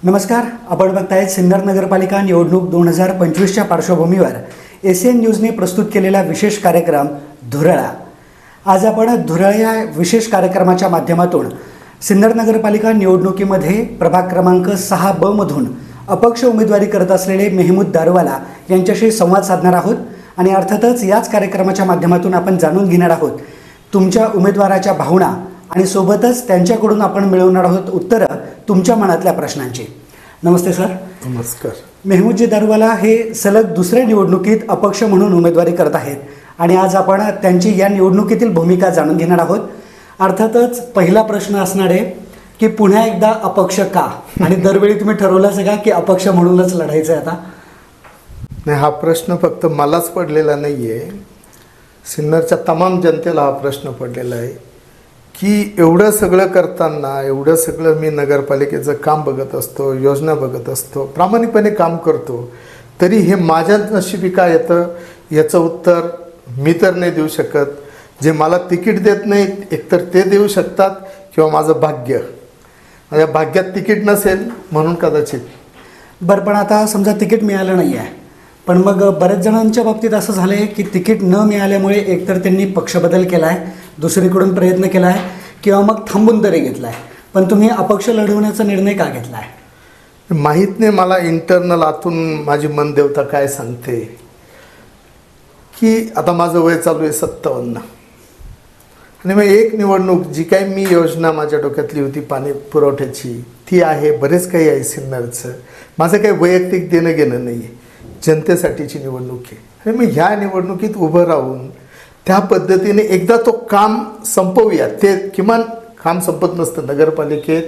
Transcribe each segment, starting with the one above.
नमस्कार. आपण बघतायत सिन्नर नगरपालिका निवडणूक 2025च्या पार्श्वभूमीवर एसीएन न्यूजने प्रस्तुत केलेला विशेष कार्यक्रम धुरळा. आज आपण धुरळा या विशेष कार्यक्रमाच्या माध्यमातून सिन्नर नगरपालिका निवडणुकीमध्ये प्रभाग क्रमांक 6B मधून अपक्ष उमेदवारी करत असलेले मेहमूद दारुवाला यांच्याशी संवाद साधणार आहोत आणि अर्थातच याच कार्यक्रमाच्या माध्यमातून आपण जाणून घेणार आहोत तुमच्या उमेदवाराच्या भावना आणि सोबतच त्यांच्याकडून आपण मिळवणार आहोत उत्तरं तुमच्या मनातल्या प्रश्नांची. नमस्ते सर. नमस्कार. मेहमूदजी दारुवाला हे सलग दुसऱ्या निवडणुकीत अपक्ष म्हणून उमेदवारी करत आहेत आणि आज आपण त्यांची या निवडणुकीतील भूमिका जाणून घेणार आहोत. अर्थातच पहिला प्रश्न असणार आहे की पुन्हा एकदा अपक्ष का, आणि दरवेळी तुम्ही ठरवलं का की अपक्ष म्हणूनच लढायचं आहे आता? नाही, हा प्रश्न फक्त मलाच पडलेला नाही आहे, सिन्नरच्या तमाम जनतेला हा प्रश्न पडलेला आहे की एवढं सगळं करताना, एवढं सगळं मी नगरपालिकेचं काम बघत असतो, योजना बघत असतो, प्रामाणिकपणे काम करतो, तरी हे माझ्या नशिबी का येतं याचं उत्तर मी तर नाही देऊ शकत. जे मला तिकीट देत नाहीत एकतर ते देऊ शकतात किंवा माझं भाग्य, माझ्या भाग्यात तिकीट नसेल म्हणून कदाचित. बरं, पण आता समजा तिकीट मिळालं नाही आहे, पण मग बऱ्याच जणांच्या बाबतीत असं झालं आहे की तिकीट न मिळाल्यामुळे एकतर त्यांनी पक्षबदल केला आहे, दुसरीकडून प्रयत्न केला आहे किंवा मग थांबून तरी घेतला आहे, पण तुम्ही अपक्ष लढवण्याचा निर्णय का घेतला आहे? माहीत नाही मला इंटरनल आतून माझी मनदेवता काय सांगते की आता माझं वय चालू आहे 57 आणि मग एक निवडणूक जी काही मी योजना माझ्या डोक्यातली होती पाणी पुरवठ्याची ती आहे, बरेच काही आहे सिन्नरचं. माझं काही वैयक्तिक देणं घेणं नाही आहे, जनतेसाठीची निवडणूक आहे. आणि मग ह्या निवडणुकीत उभं राहून त्या पद्धतीने एकदा तो काम संपवूया. ते किमान काम संपत नसतं, नगरपालिकेत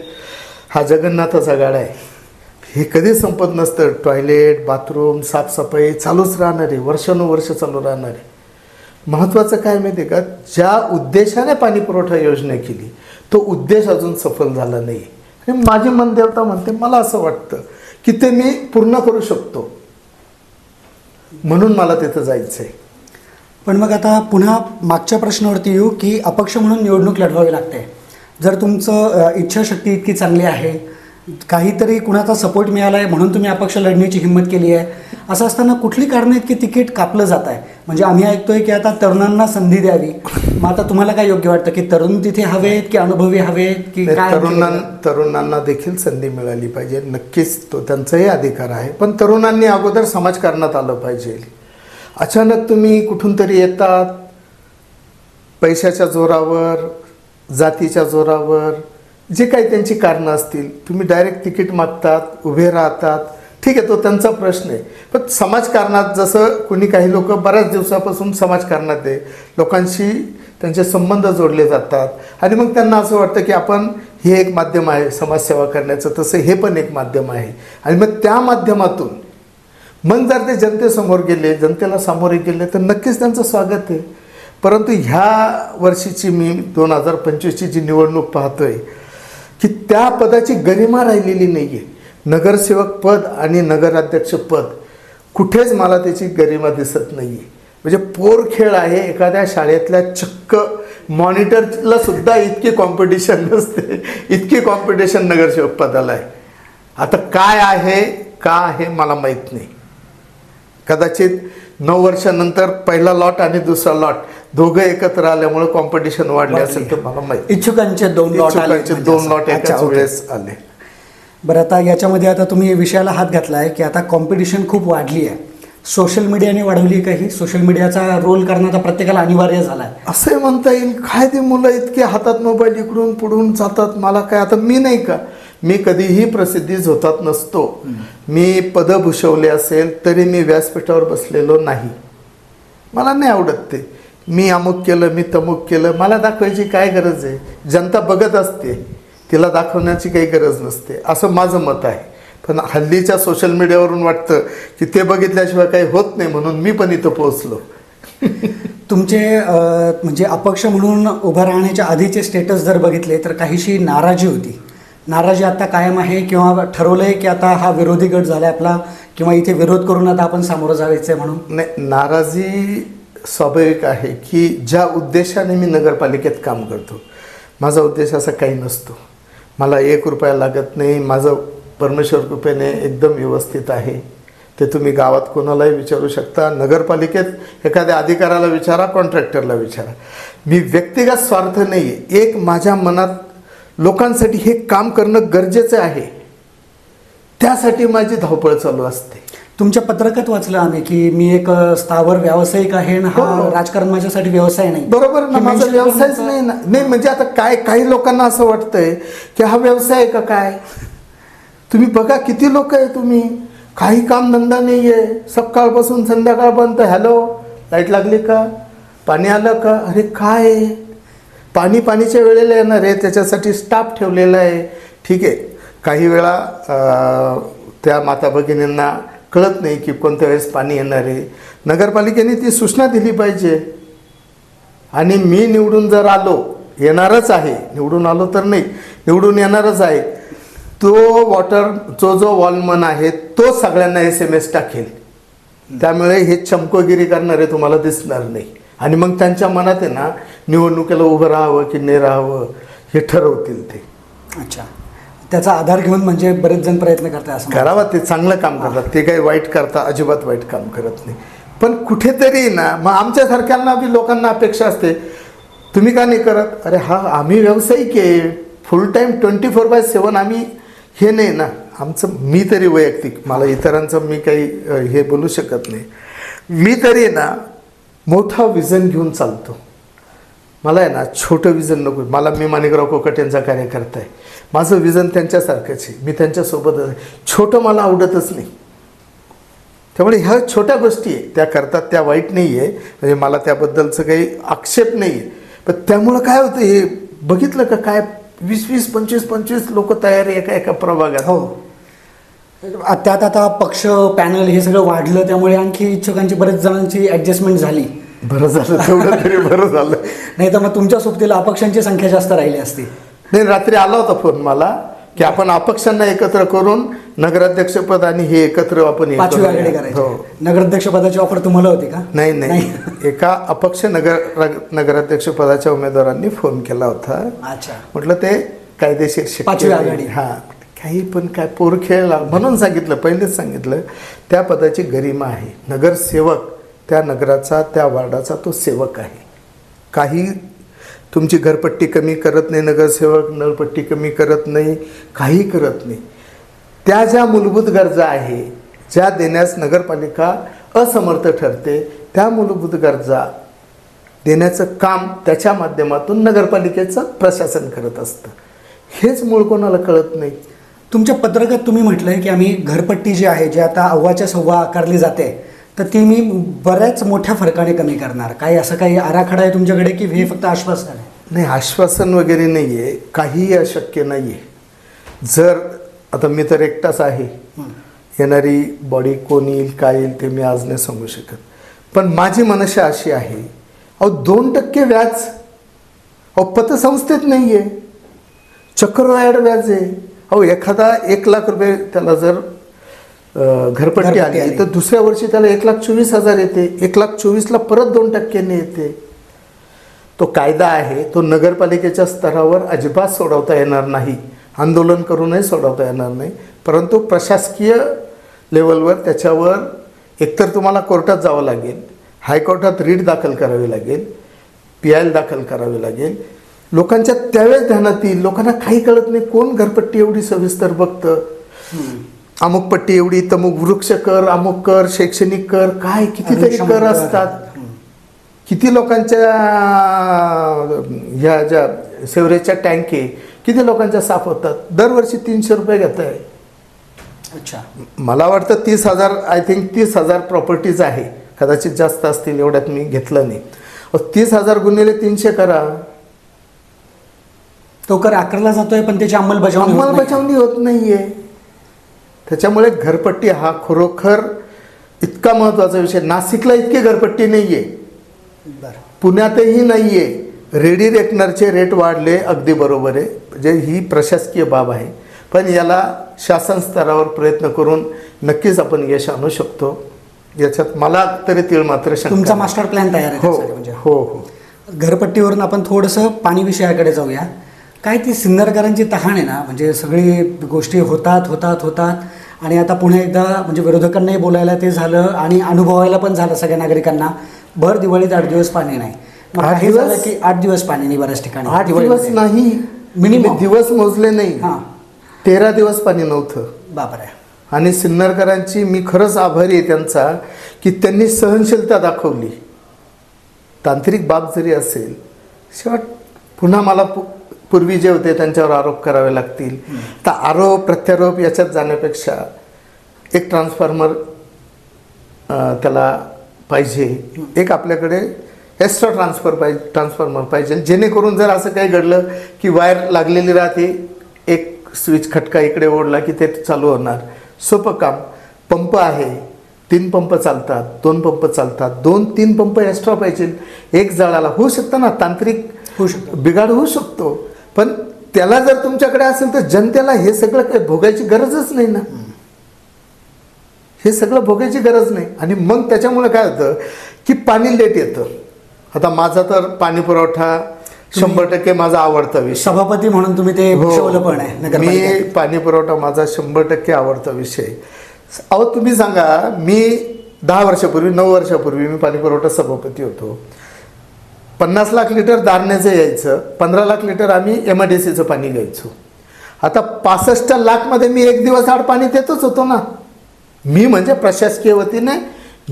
हा जगन्नाथाचा गाडा आहे, हे कधी संपत नसतं. टॉयलेट, बाथरूम, साफसफाई चालूच राहणार आहे, वर्षानुवर्ष चालू राहणार आहे. महत्त्वाचं काय माहिती आहे का, ज्या उद्देशाने पाणी पुरवठा योजना केली तो उद्देश अजून सफल झाला नाही. आणि माझी मनदेवता म्हणते, मला असं वाटतं की ते मी पूर्ण करू शकतो, म्हणून मला तिथं जायचं आहे. पण मग आता पुन्हा मागच्या प्रश्नावरती येऊ की अपक्ष म्हणून निवडणूक लढवावी लागते. जर तुमचं इच्छाशक्ती इतकी चांगली आहे, काहीतरी कुणाचा सपोर्ट मिळाला आहे म्हणून तुम्ही अपक्ष लढण्याची हिंमत केली आहे, असं असताना कुठली कारणं आहेत की तिकीट कापलं जात आहे? म्हणजे आम्ही ऐकतोय की आता तरुणांना संधी द्यावी, मग आता तुम्हाला काय योग्य वाटतं की तरुण तिथे हवेत की अनुभवी हवेत की काय? तरुणांना देखील संधी मिळाली पाहिजे, नक्कीच तो त्यांचाही अधिकार आहे, पण तरुणांनी अगोदर समाजकारणात आलं पाहिजे. अचानक तुम्ही कुठून तरी येतात, पैशाच्या जोरावर, जातीच्या जोरावर, जे काही त्यांची कारणं असतील, तुम्ही डायरेक्ट तिकीट मागतात, उभे राहतात, ठीक आहे, तो त्यांचा प्रश्न आहे. पण समाजकारणात जसं कोणी काही लोक बऱ्याच दिवसापासून समाजकारणात आहे, लोकांशी त्यांचे संबंध जोडले जातात आणि मग त्यांना असं वाटतं की आपण हे एक माध्यम आहे समाजसेवा करण्याचं, तसं हे पण एक माध्यम आहे. आणि मग त्या माध्यमातून मग जर ते जनतेसमोर गेले, जनतेला सामोरे गेले तर नक्कीच त्यांचं स्वागत आहे. परंतु ह्या वर्षीची मी 2025ची जी निवडणूक पाहतोय की त्या पदाची गरिमा राहिलेली नाही आहे. नगरसेवक पद आणि नगराध्यक्ष पद कुठेच मला त्याची गरिमा दिसत नाही आहे. म्हणजे पोरखेळ आहे. एखाद्या शाळेतल्या चक्क मॉनिटरला सुद्धा इतकी कॉम्पिटिशन नसते, इतकी कॉम्पिटिशन नगरसेवक पदाला आहे. आता काय आहे का आहे मला माहीत नाही. कदाचित 9 वर्षानंतर पहिला लॉट आणि दुसरा लॉट दोघं एकत्र आल्यामुळे कॉम्पिटिशन वाढले असेल तर मला माहिती. इच्छुकांचे 2 लॉट एकाच वेळेस आले. बरं, आता याच्यामध्ये आता तुम्ही विषयाला हात घातला आहे की आता कॉम्पिटिशन खूप वाढली आहे, सोशल मीडियाने वाढवली काही, सोशल मीडियाचा रोल करणं आता प्रत्येकाला अनिवार्य झाला आहे असं म्हणता येईल. काय ते मुलं इतके हातात मोबाईल इकडून पुढून जातात, मला काय, आता मी नाही का, मी कधीही प्रसिद्धी झोतात नसतो. मी पदं भूषवले असेल तरी मी व्यासपीठावर बसलेलो नाही. मला नाही आवडत ते. मी अमुक केलं, मी तमुक केलं, मला दाखवायची काय गरज आहे? जनता बघत असते, तिला दाखवण्याची काही गरज नसते, असं माझं मत आहे. पण हल्लीच्या सोशल मीडियावरून वाटतं की ते बघितल्याशिवाय काही होत नाही, म्हणून मी पण इथं पोहोचलो. तुमचे म्हणजे अपक्ष म्हणून उभं राहण्याच्या आधीचे स्टेटस जर बघितले तर काहीशी नाराजी होती. नाराजी आता कायम आहे किंवा ठरवलं आहे की आता हा विरोधी गट झाला आपला किंवा इथे विरोध करून आता आपण सामोरं जायचं आहे म्हणून? नाही, नाराजी स्वाभाविक आहे की ज्या उद्देशाने मी नगरपालिकेत काम करतो, माझा उद्देश असा काही नसतो. मला 1 रुपया लागत नाही. माझं परमेश्वर कृपेने एकदम व्यवस्थित आहे. ते तुम्ही गावात कोणालाही विचारू शकता, नगरपालिकेत एखाद्या अधिकाऱ्याला विचारा, कॉन्ट्रॅक्टरला विचारा. मी व्यक्तिगत स्वार्थ नाही आहे, एक माझ्या मनात लोकांसाठी हे काम करणं गरजेचं आहे, त्यासाठी माझी धावपळ चालू असते. तुमच्या पत्रकात वाचलं आम्ही की मी एक स्थावर व्यावसायिक आहे आणि हा राजकारण माझ्यासाठी व्यवसाय नाही. बरोबर ना, हे माझा mention व्यवसायच करणं- नाही ना. नाही म्हणजे आता काय, काही लोकांना असं वाटतंय की हा व्यवसाय आहे का काय. तुम्ही बघा किती लोक आहे, तुम्ही काही काम धंदा नाही आहे, सकाळपासून संध्याकाळपर्यंत हॅलो लाईट लागली का, पाणी आलं का, अरे काय आहे? पाणीच्या वेळेला येणार आहे, त्याच्यासाठी स्टाफ ठेवलेला आहे. ठीक आहे, काही वेळा त्या माता भगिनींना कळत नाही की कोणत्या वेळेस पाणी येणार आहे. नगरपालिकेने ती सूचना दिली पाहिजे. आणि मी निवडून जर आलो, येणारच आहे, निवडून आलो तर नाही, निवडून येणारच आहे, तो जो वॉलमन आहे तो सगळ्यांना SMS टाकेल. त्यामुळे हे चमकोगिरी करणारे तुम्हाला दिसणार नाही. आणि मग त्यांच्या मनात आहे ना, निवडणुकीला उभं राहावं की नाही राहावं हे ठरवतील ते. अच्छा, त्याचा आधार घेऊन म्हणजे बरेच जण प्रयत्न करतात असं करावा, ते चांगलं काम करतात, ते काही वाईट करता अजिबात वाईट काम करत नाही. पण कुठेतरी ना मग आमच्यासारख्यांना बी लोकांना अपेक्षा असते, तुम्ही का नाही करत. अरे हा आम्ही व्यावसायिक आहे, फुल टाईम 24/7 आम्ही हे नाही ना आमचं. मी तरी वैयक्तिक, मला इतरांचं मी काही हे बोलू शकत नाही. मी तरी ना मोठा विजन घेऊन चालतो. मला आहे ना छोटं विजन नको. मी माणिकराव कोकट यांचा कार्यकर्ता आहे, माझं विजन त्यांच्यासारखंच आहे, मी त्यांच्यासोबतच आहे. छोटं मला आवडतच नाही. त्यामुळे ह्या छोट्या गोष्टी आहे त्या करतात, त्या वाईट नाही आहे, म्हणजे मला त्याबद्दलचं काही आक्षेप नाही आहे. पण त्यामुळं काय होतं, हे बघितलं का काय 20-20, 25-25 लोक तयार आहे एका प्रभागात. हो, त्यात आता पक्ष पॅनल हे सगळं वाढलं, त्यामुळे आणखी इच्छुकांची बरेच जणांची ॲडजस्टमेंट झाली. बरं झालं, तेवढं तरी बरं झालं. नाही तर मग तुमच्या सोबतीला अपक्षांची संख्या जास्त राहिली असती. नाही, रात्री आला होता फोन मला की आपण अपक्षांना एकत्र करून नगराध्यक्षपद आणि हे एकत्र आपण हे 5वी आघाडी करूया. करायची. हो. नगराध्यक्ष पदाची ऑफर तुम्हाला होती का? नाही, एका अपक्ष नगराध्यक्ष पदाच्या उमेदवारांनी फोन केला होता. अच्छा, म्हटलं ते कायदेशीर शक्य 5वी नाही. आघाडी. हा, काही पण काय पोर खेळला म्हणून सांगितलं, पहिलेच सांगितलं. त्या पदाची गरिमा आहे. नगरसेवक त्या नगराचा, त्या वार्डाचा तो सेवक आहे. काही तुमची घरपट्टी कमी करत नाही नगरसेवक, नळपट्टी कमी करत नाही, काही करत नाही. त्या ज्या मूलभूत गरजा आहे, ज्या देण्यास नगरपालिका असमर्थ ठरते, त्या मूलभूत गरजा देण्याचं काम त्याच्या माध्यमातून नगरपालिकेचं प्रशासन करत असतं. हेच मूळ कोणाला कळत नाही. तुमच्या पत्रकात तुम्ही म्हटलंय की आम्ही घरपट्टी जी आहे, जी आता 1.25 आकारली जाते, तर ती मी बऱ्याच मोठ्या फरकाने कमी करणार. काही असं काही आराखडा आहे तुमच्याकडे की हे फक्त आश्वासन आहे? नाही, आश्वासन वगैरे नाही आहे, काहीही अशक्य नाही आहे. जर आता मी तर एकटाच आहे, येणारी बॉडी कोण येईल काय येईल ते मी आज नाही सांगू शकत. पण माझी मनशा अशी आहे, 2% व्याज पतसंस्थेत नाही आहे, चक्रवाढ व्याज आहे. एखादा 1 लाख रुपये त्याला जर घरपट्टी आली तर दुसऱ्या वर्षी त्याला 1,24,000 येते. 1,24,000ला परत 2% येते. तो कायदा आहे, तो नगरपालिकेच्या स्तरावर अजिबात सोडवता येणार नाही, आंदोलन करूनही सोडवता येणार नाही. परंतु प्रशासकीय लेवलवर त्याच्यावर एकतर तुम्हाला कोर्टात जावं लागेल, हायकोर्टात रीट दाखल करावी लागेल, PIL दाखल करावी लागेल. लोकांच्या त्यावेळेस ध्यानात येईल. लोकांना काही कळत नाही, कोण घरपट्टी एवढी सविस्तर बघतं. अमुक पट्टी एवढी, तमुक वृक्ष कर, अमुक कर, शैक्षणिक कर, काय कितीतरी कर असतात. किती लोकांच्या ह्या ज्या सेवरेजच्या टँकी किती लोकांच्या साफ होतात. दरवर्षी 300 रुपये घेत आहे. अच्छा, मला वाटतं 30,000, आय थिंक 30,000 प्रॉपर्टीज आहे, कदाचित जास्त असतील, एवढ्यात मी घेतलं नाही. 30,000 गुणिले 300 करा. तो कर आकारला जातोय पण त्याची अंमलबजावणी होत नाहीये. त्याच्यामुळे घरपट्टी हा खरोखर इतका महत्त्वाचा विषय. नाशिकला इतकी घरपट्टी नाहीये, पुण्यातही नाहीये. रेडी रेकनरचे रेट वाढले, अगदी बरोबर आहे, म्हणजे ही प्रशासकीय बाब आहे. पण याला शासन स्तरावर प्रयत्न करून नक्कीच आपण यश आणू शकतो. याच्यात मला तरी तीळ मात्र शंका. तुमचा मास्टर प्लॅन तयार आहे हो त्यासाठी म्हणजे? हो हो. घरपट्टीवरून आपण थोडंसं पाणी विषयाकडे जाऊया. काय ती सिन्नरकरांची तहान आहे ना, म्हणजे सगळी गोष्टी होतात आणि आता पुन्हा एकदा म्हणजे विरोधकांनाही बोलायला ते झालं आणि अनुभवायला पण झालं सगळ्या नागरिकांना. भर दिवाळीत 8 दिवस पाणी नाही. मग 8 काही दिवस? झालं की 8 दिवस पाणी नाही बऱ्याच ठिकाणी. 8 दिवस नाही, मिनिमम दिवस मोजले नाही. हां, 13 दिवस पाणी नव्हतं. बापरे. आणि सिन्नरकरांची मी खरंच आभारी आहे त्यांचा, की त्यांनी सहनशीलता दाखवली. तांत्रिक बाब जरी असेल, शेवट पुन्हा मला पूर्वी जे होते त्यांच्यावर आरोप करावे लागतील. तर आरोप प्रत्यारोप याच्यात जाण्यापेक्षा एक ट्रान्सफॉर्मर त्याला पाहिजे, एक आपल्याकडे एक्स्ट्रा ट्रान्सफॉर्मर पाहिजे, जेणेकरून जर असं काही घडलं की वायर लागलेली राहते, एक स्विच खटका इकडे ओढला की ते चालू होणार. सोपं काम. पंप आहे, 3 पंप चालतात, 2 पंप चालतात, 2-3 पंप एक्स्ट्रा पाहिजे. एक जळाला होऊ शकतं ना, तांत्रिक होऊ शकतो, बिघाड होऊ शकतो. पण त्याला जर तुमच्याकडे असेल तर जनतेला हे सगळं काही भोगायची गरजच नाही ना. हे सगळं भोगायची गरज नाही. आणि मग त्याच्यामुळे काय होतं की पाणी लेट येतं. आता माझा तर पाणी पुरवठा 100% माझा आवडता विषय. सभापती म्हणून तुम्ही ते भूषवलं पण आहे मी नगरपालिकेत. पाणी पुरवठा माझा 100% आवडता विषय. अहो तुम्ही सांगा, मी 10 वर्षापूर्वी 9 वर्षापूर्वी मी पाणी पुरवठा सभापती होतो. 50 लाख लिटर दारण्याचं यायचं, 15 लाख लिटर आम्ही MIDCचं पाणी घ्यायचो. आता 65 लाखमध्ये मी एक दिवस आड पाणी देतच होतो ना. मी म्हणजे प्रशासकीय वतीने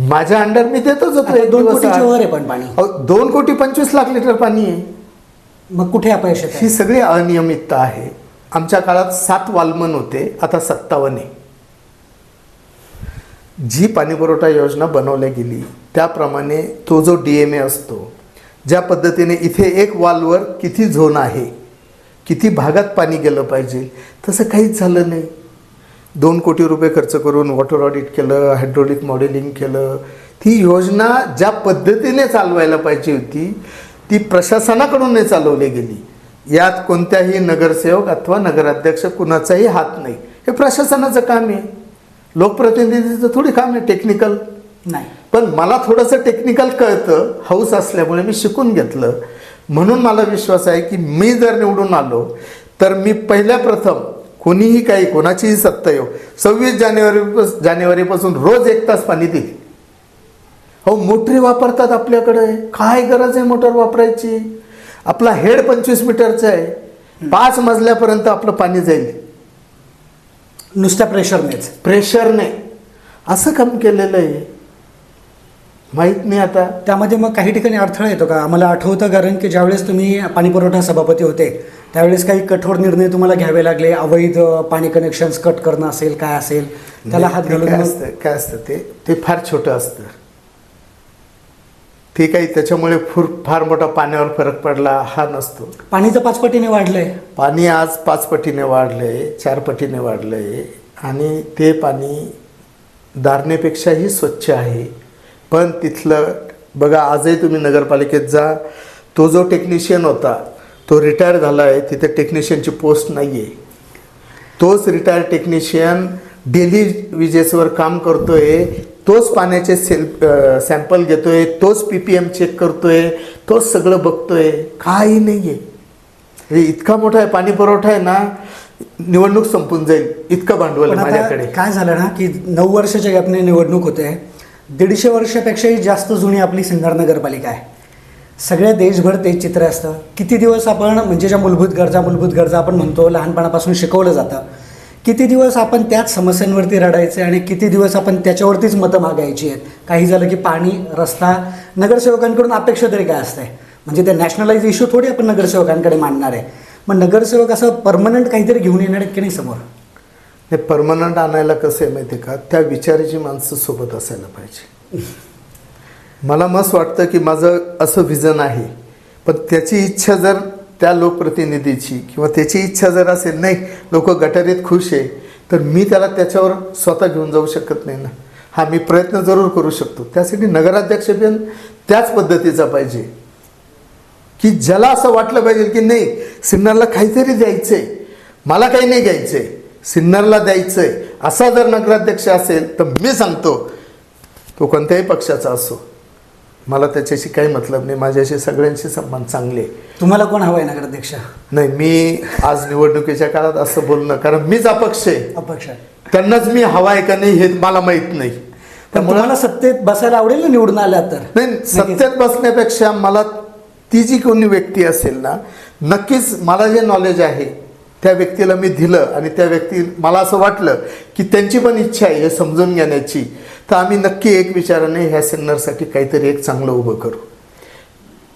माझ्या अंडर मी देतच होतो. 2 कोटीच्या वर आहे पण पाणी. 2,25,00,000 लिटर पाणी आहे. मग कुठे अपयश येतं? ही सगळी अनियमितता आहे. आमच्या काळात 7 वाल्मन होते, आता 57 आहे. जी पाणीपुरवठा योजना बनवल्या गेली त्याप्रमाणे तो जो DMA असतो, ज्या पद्धतीने इथे एक वाल्ववर किती झोन आहे, किती भागात पाणी गेलं पाहिजे, तसं काहीच झालं नाही. 2 कोटी रुपये खर्च करून वॉटर ऑडिट केलं, हायड्रोलिक मॉडेलिंग केलं. ती योजना ज्या पद्धतीने चालवायला पाहिजे होती ती प्रशासनाकडून नाही चालवली गेली. यात कोणत्याही नगरसेवक अथवा नगराध्यक्ष कुणाचाही हात नाही. हे प्रशासनाचं काम आहे, लोकप्रतिनिधीचं थोडी काम आहे टेक्निकल. नाही, पण मला थोडंसं टेक्निकल कळतं, हौस असल्यामुळे मी शिकून घेतलं. म्हणून मला विश्वास आहे की मी जर निवडून आलो तर मी पहिल्या प्रथम कोणीही काही कोणाचीही सत्ता येऊ 26 जानेवारीपासून रोज 1 तास पाणी देईल. हो, मोटरी वापरतात आपल्याकडे, काय गरज आहे मोटर वापरायची? आपला हेड 25 मीटरचा आहे, 5 मजल्यापर्यंत आपलं पाणी जाईल नुसत्या प्रेशरने. असं काम केलेलं आहे. माहीत नाही आता त्यामध्ये मग काही ठिकाणी अडथळा येतो का? आम्हाला आठवतं, कारण की ज्यावेळेस तुम्ही पाणीपुरवठा सभापती होते त्यावेळेस काही कठोर निर्णय तुम्हाला घ्यावे लागले. अवैध पाणी कनेक्शन्स कट करणं असेल, काय असेल, त्याला हात घालून काय असतं ते फार छोटं असतं. ते काही त्याच्यामुळे फार मोठा पाण्यावर फरक पडला हा नसतो. पाणी तर 5 पटीने वाढलंय. पाणी आज 5 पटीने वाढलंय, 4 पटीने वाढलंय. आणि ते पाणी दारणेपेक्षाही स्वच्छ आहे. पण तिथलं बघा, आजही तुम्ही नगरपालिकेत जा, तो जो टेक्निशियन होता तो रिटायर झाला आहे. तिथे टेक्निशियनची पोस्ट नाही आहे. तोच रिटायर्ड टेक्निशियन डेली विजेसवर काम करतोय, तोच पाण्याचे सॅम्पल घेतोय, तोच PPM चेक करतोय, तोच सगळं बघतोय. काही नाही आहे. इतका मोठा आहे पाणी पुरवठा आहे ना, निवडणूक संपून जाईल इतकं भांडवल आहे माझ्याकडे. काय झालं ना की 9 वर्षाच्या गॅपने निवडणूक होते. 150 वर्षापेक्षाही जास्त जुनी आपली सिन्नर नगरपालिका आहे. सगळ्या देशभर तेच चित्र असतं. किती दिवस आपण म्हणजे ज्या मूलभूत गरजा आपण म्हणतो, लहानपणापासून शिकवलं जातं, किती दिवस आपण त्याच समस्यांवरती रडायचे आणि किती दिवस आपण त्याच्यावरतीच मतं मागायची आहेत. काही झालं की पाणी, रस्ता, नगरसेवकांकडून अपेक्षा तरी काय असते? म्हणजे ते नॅशनलाइज इश्यू थोडी आपण नगरसेवकांकडे मांडणार आहे. मग नगरसेवक असं परमनंट काहीतरी घेऊन येणार आहेत की नाही समोर? हे परमनंट आणायला कसं आहे माहिती आहे का, त्या विचाराची माणसं सोबत असायला पाहिजे. मला मस्त वाटतं की माझं असं व्हिजन आहे, पण त्याची इच्छा जर त्या लोकप्रतिनिधीची किंवा त्याची इच्छा जर असेल, नाही लोक गटारीत खुश आहे, तर मी त्याला त्याच्यावर स्वतः घेऊन जाऊ शकत नाही ना. हा, मी प्रयत्न जरूर करू शकतो. त्यासाठी नगराध्यक्ष पण त्याच पद्धतीचा पाहिजे की ज्याला असं वाटलं पाहिजे की नाही, सिन्नरला काहीतरी द्यायचंय, मला काही नाही घ्यायचंय, सिन्नरला द्यायचंय. असा जर नगराध्यक्ष असेल तर मी सांगतो तो कोणत्याही पक्षाचा असो, मला त्याच्याशी काही मतलब नाही, माझ्याशी सगळ्यांशी संबंध चांगले आहे. तुम्हाला कोण हवं आहे नगराध्यक्ष? नाही, मी आज निवडणुकीच्या काळात असं बोलणं, कारण मीच अपक्ष आहे, अपक्ष आहे. त्यांनाच मी हवा आहे का नाही हे मला माहीत नाही. पण तुम्हाला सत्तेत बसायला आवडेल ना निवडून आल्या तर? नाही, सत्तेत बसण्यापेक्षा मला ती जी कोणी व्यक्ती असेल ना, नक्कीच मला जे नॉलेज आहे त्या व्यक्तीला मी दिलं आणि त्या व्यक्ती मला असं वाटलं की त्यांची पण इच्छा आहे हे समजून घेण्याची, तर आम्ही नक्की एक विचाराने ह्या सिन्नरसाठी काहीतरी एक चांगलं उभं करू.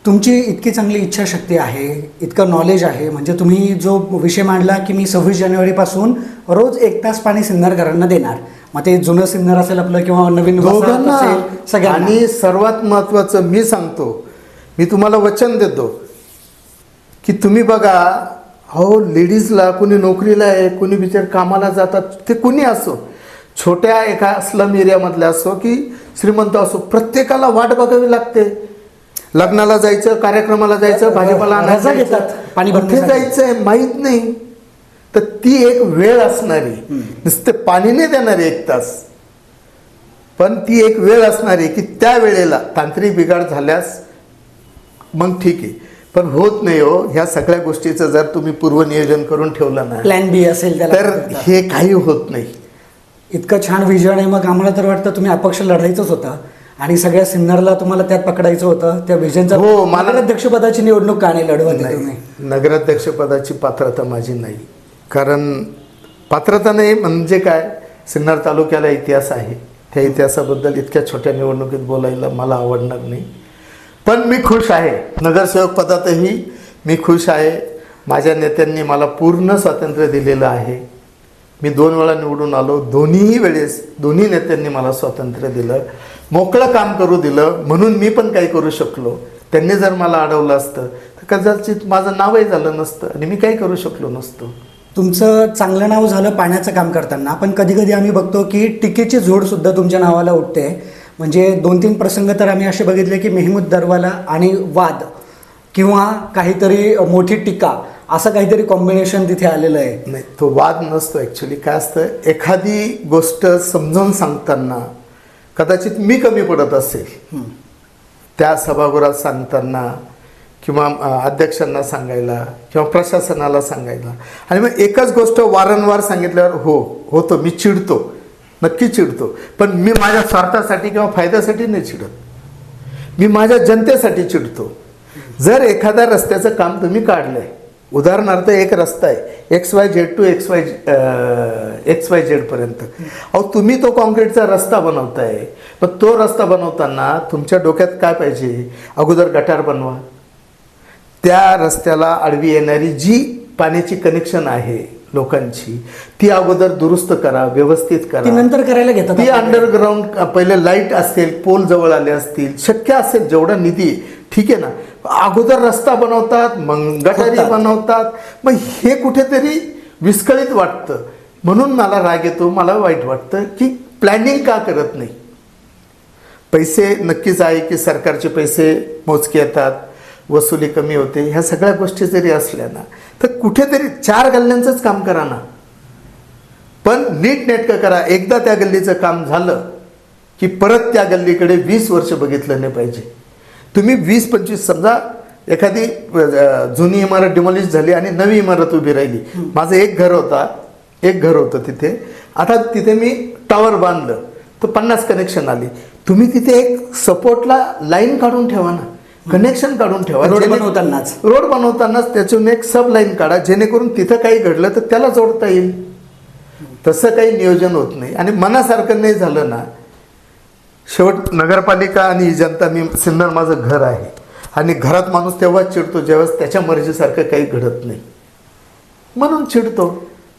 तुमची इतकी चांगली इच्छाशक्ती आहे, इतकं नॉलेज आहे, म्हणजे तुम्ही जो विषय मांडला की मी 26 जानेवारीपासून रोज 1 तास पाणी सिन्नरकरांना देणार, मग ते जुनं सिन्नर असेल आपलं किंवा नवीन वसाहत असेल, सगळ्यांना. आणि सर्वात महत्त्वाचं मी सांगतो, मी तुम्हाला वचन देतो की तुम्ही बघा, हो लेडीजला कुणी नोकरीला आहे, कुणी बिचार कामाला जातात, ते कुणी असो, छोट्या एका स्लम एरियामधल्या असो की श्रीमंत असो, प्रत्येकाला वाट बघावी लागते. लग्नाला जायचं, कार्यक्रमाला जायचं, भाजीपाला आणायचं, पाणी कुठे जायचंय माहीत नाही, तर ती एक वेळ असणारी, नुसते पाणी नाही देणारी 1 तास, पण ती एक वेळ असणारी की त्या वेळेला तांत्रिक बिघाड झाल्यास मग ठीक आहे, पण होत नाही हो. ह्या सगळ्या गोष्टीचं जर तुम्ही पूर्वनियोजन करून ठेवलं ना, प्लॅन बी असेल तर हे काही होत नाही. इतकं छान विजन आहे, मग आम्हाला तर वाटतं तुम्ही अपक्ष लढायचंच होतं आणि सगळ्या सिन्नरला तुम्हाला त्यात पकडायचं होतं. त्या विजनचा हो, मला नगराध्यक्षपदाची निवडणूक का नाही लढवत तुम्ही? नगराध्यक्षपदाची पात्रता माझी नाही, कारण पात्रता नाही म्हणजे काय, सिन्नर तालुक्याला इतिहास आहे, त्या इतिहासाबद्दल इतक्या छोट्या निवडणुकीत बोलायला मला आवडणार नाही. पण मी खुश आहे, नगरसेवक पदातही मी खुश आहे. माझ्या नेत्यांनी मला पूर्ण स्वातंत्र्य दिलेलं आहे. मी 2 वेळा निवडून आलो, दोन्ही वेळेस दोन्ही नेत्यांनी मला स्वातंत्र्य दिलं, मोकळं काम करू दिलं, म्हणून मी पण काही करू शकलो. त्यांनी जर मला अडवलं असतं तर कदाचित माझं नावही झालं नसतं आणि मी काही करू शकलो नसतो. तुमचं चांगलं नाव झालं पाण्याचं काम करताना, पण कधी कधी आम्ही बघतो की टीकेची झोडसुद्धा तुमच्या नावाला उठते. म्हणजे 2-3 प्रसंग तर आम्ही असे बघितले की मेहमूद दरवाला आणि वाद किंवा काहीतरी मोठी टीका असं काहीतरी कॉम्बिनेशन तिथे आलेलं आहे. नाही, तो वाद नसतो. ॲक्च्युली काय असतं, एखादी गोष्ट समजावून सांगताना कदाचित मी कमी पडत असेल, त्या सभागृहात सांगताना किंवा अध्यक्षांना सांगायला किंवा प्रशासनाला सांगायला, आणि मग एकच गोष्ट वारंवार सांगितल्यावर होतो मी चिडतो, नक्की चिडतो, पण मी माझ्या स्वार्थासाठी किंवा फायद्यासाठी नाही चिडत, मी माझ्या जनतेसाठी चिडतो. जर एखाद्या रस्त्याचं काम तुम्ही काढलंय, उदाहरणार्थ एक रस्ता आहे XYZ टू XYZ पर्यंत, अहो तुम्ही तो कॉन्क्रीटचा रस्ता बनवताय, मग तो रस्ता बनवताना तुमच्या डोक्यात काय पाहिजे, अगोदर गटार बनवा, त्या रस्त्याला आडवी येणारी जी पाण्याची कनेक्शन आहे लोकांची ती अगोदर दुरुस्त करा, व्यवस्थित करा, ती नंतर करायला घेतात. ती अंडरग्राऊंड पहिले लाईट असतील, पोल जवळ आले असतील, शक्य असेल जेवढा निधी, ठीक आहे ना, अगोदर रस्ता बनवतात, मग गटारी बनवतात, मग हे कुठेतरी विस्कळीत वाटतं. म्हणून मला राग येतो, मला वाईट वाटतं की प्लॅनिंग का करत नाही. पैसे नक्कीच आहे की सरकारचे पैसे मोजके येतात, वसुली कमी होते, ह्या सगळ्या गोष्टी जरी असल्या ना, तर कुठेतरी 4 गल्ल्यांचंच काम करा ना, पण नीट नेटकं करा. एकदा त्या गल्लीचं काम झालं की परत त्या गल्लीकडे 20 वर्ष बघितलं नाही पाहिजे. तुम्ही 20-25 समजा एखादी जुनी इमारत डिमॉलिश झाली आणि नवी इमारत उभी राहिली, माझं एक घर होतं तिथे, आता तिथे मी टॉवर बांधलं तर 50 कनेक्शन आली. तुम्ही तिथे एक सपोर्टला लाईन काढून ठेवा ना, कनेक्शन काढून ठेवा. रोड बनवतानाच त्यातून एक सब लाईन काढा, जेणेकरून तिथं काही घडलं तर त्याला जोडता येईल. तसं काही नियोजन होत नाही आणि मनासारखं नाही झालं ना, शेवट नगरपालिका आणि जनता, मी सिन्नर माझं घर आहे आणि घरात माणूस तेव्हाच चिडतो ज्यावेळेस त्याच्या मर्जीसारखं काही घडत नाही, म्हणून चिडतो.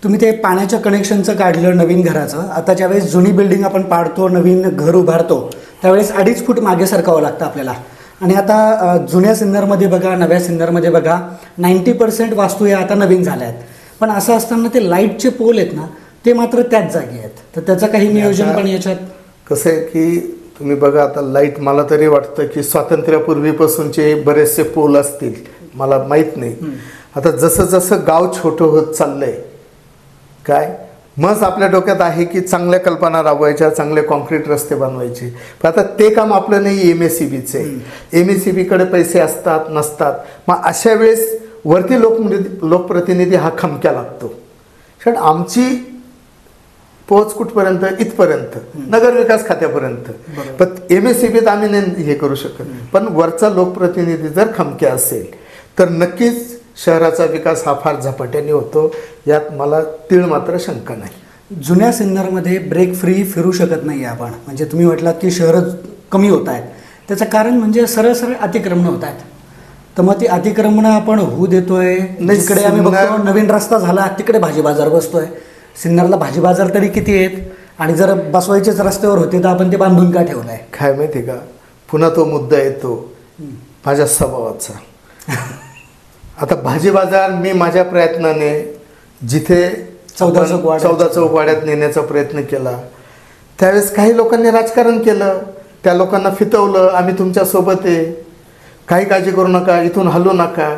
तुम्ही ते पाण्याच्या कनेक्शनचं काढलं नवीन घराचं, आता ज्यावेळेस जुनी बिल्डिंग आपण पाडतो, नवीन घर उभारतो, त्यावेळेस 2.5 फूट मागे सरकावं लागतं आपल्याला. आणि आता जुन्या सिन्नरमध्ये बघा, नव्या सिन्नरमध्ये बघा, 90% वास्तू या आता नवीन झाल्या आहेत, पण असं असताना ते लाईटचे पोल आहेत ना, ते मात्र त्याच जागी आहेत. तर त्याचं काही नियोजन पण याच्यात कसं आहे की तुम्ही बघा, आता लाईट मला तरी वाटतं की स्वातंत्र्यापूर्वीपासूनचे बरेचसे पोल असतील, मला माहीत नाही. आता जसं जसं गाव छोटं होत चाललंय, काय मग आपल्या डोक्यात आहे की चांगल्या कल्पना राबवायच्या, चांगले कॉन्क्रीट रस्ते बनवायचे. पण आता ते काम आपलं नाही, MSEBचं आहे. MSEBकडे पैसे असतात नसतात. मग अशा वेळेस वरती लोकप्रतिनिधी हा खमक्या लागतो. कारण आमची पोहोच कुठपर्यंत, इथपर्यंत नगरविकास खात्यापर्यंत. पण MSEBत आम्ही नाही हे करू शकत. पण वरचा लोकप्रतिनिधी जर खमक्या असेल तर नक्कीच शहराचा विकास हा फार झपाट्याने होतो, यात मला तीळ मात्र शंका नाही. जुन्या सिन्नरमध्ये ब्रेक फ्री फिरू शकत नाही आपण. म्हणजे तुम्ही म्हटलात की शहरं कमी होत आहेत, त्याचं कारण म्हणजे सरळ सरळ अतिक्रमणं होत आहेत. तर मग ती अतिक्रमणं आपण होऊ देतोय. जिकडे आम्ही बघतो नवीन रस्ता झाला तिकडे भाजी बाजार बसतोय. सिन्नरला भाजी बाजार तरी किती आहेत, आणि जर बसवायचेच रस्त्यावर होते तर आपण ते बांधून का ठेवलंय? काय माहिती का, पुन्हा तो मुद्दा येतो माझ्या स्वभावाचा. आता भाजी बाजार मी माझ्या प्रयत्नाने जिथे 14 चौकवाड्यात नेण्याचा प्रयत्न केला, त्यावेळेस काही लोकांनी राजकारण केलं, त्या लोकांना फितवलं, आम्ही तुमच्यासोबत आहे, काही काळजी करू नका, इथून हलू नका.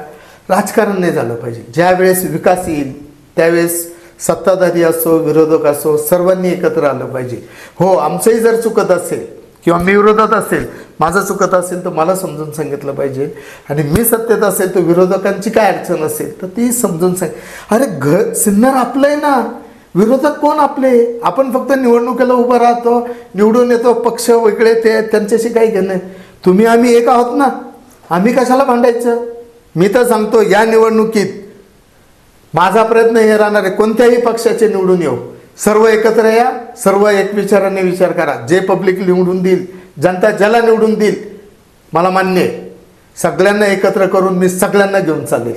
राजकारण नाही झालं पाहिजे. ज्या वेळेस विकास येईल त्यावेळेस सत्ताधारी असो विरोधक असो सर्वांनी एकत्र आलं पाहिजे. हो, आमचंही जर चुकत असेल किंवा मी विरोधात असेल, माझं चुकत असेल तर मला समजून सांगितलं पाहिजे. आणि मी सत्तेत असेल तर विरोधकांची काय अडचण असेल तर ती समजून अरे सिन्नर आपलं आहे ना, विरोधक कोण आपले? आपण फक्त निवडणुकीला उभं राहतो, निवडून येतो, पक्ष वेगळे ते, त्यांच्याशी काही घेणं. तुम्ही आम्ही एक आहोत ना, आम्ही कशाला भांडायचं? मी तर सांगतो या निवडणुकीत माझा प्रयत्न हे राहणार आहे, कोणत्याही पक्षाचे निवडून येऊ, सर्व एकत्र या, सर्व एक विचाराने विचार करा. जे पब्लिक निवडून देईल, जनता ज्याला निवडून देईल मला मान्य आहे, सगळ्यांना एकत्र करून मी सगळ्यांना घेऊन चालेल,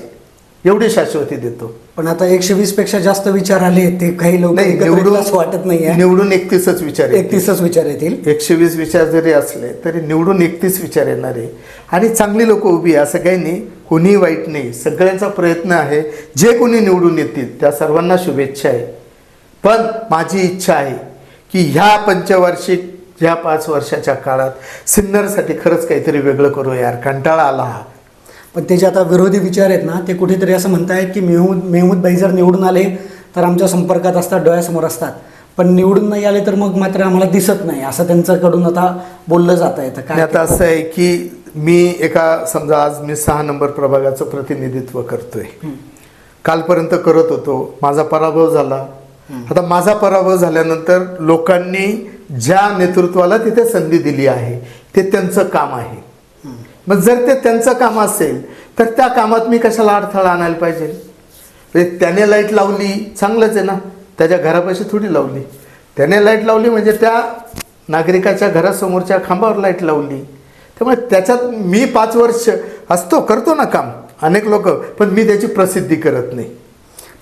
एवढी शाश्वती देतो. पण आता 120 पेक्षा जास्त विचार आले, ते काही लोक निवडून वाटत नाही. निवडून 31च विचार, 31च विचार येतील. 120 विचार जरी असले तरी निवडून 31 विचार येणार आहे. आणि चांगली लोक उभी आहे, असं काही नाही, कोणीही वाईट नाही, सगळ्यांचा प्रयत्न आहे. जे कोणी निवडून येतील त्या सर्वांना शुभेच्छा आहे. पण माझी इच्छा आहे की ह्या पंचवार्षिक, ह्या 5 वर्षाच्या काळात सिन्नरसाठी खरंच काहीतरी वेगळं करू यार, कंटाळा आला हा. पण ते जे आता विरोधी विचार आहेत ना, ते कुठेतरी असं म्हणतायत की मेहमूद भाई जर निवडून आले तर आमच्या संपर्कात असतात, डोळ्यासमोर असतात, पण निवडून नाही आले तर मग मात्र आम्हाला दिसत नाही, असं त्यांच्याकडून आता बोललं जात आहे. काय आता असं आहे की मी समजा आज मी 6 नंबर प्रभागाचं प्रतिनिधित्व करतोय, कालपर्यंत करत होतो, माझा पराभव झाला. आता माझा पराभव झाल्यानंतर लोकांनी ज्या नेतृत्वाला तिथे संधी दिली आहे ते त्यांचं काम आहे. मग जर ते त्यांचं काम असेल तर त्या कामात मी कशाला अडथळा आणायला पाहिजे? त्याने लाईट लावली चांगलंच आहे ना, त्याच्या घरापाशी थोडी लावली. त्याने लाईट लावली म्हणजे त्या नागरिकाच्या घरासमोरच्या खांबावर लाईट लावली. त्यामुळे त्याच्यात मी 5 वर्ष करतो ना काम, अनेक लोक, पण मी त्याची प्रसिद्धी करत नाही.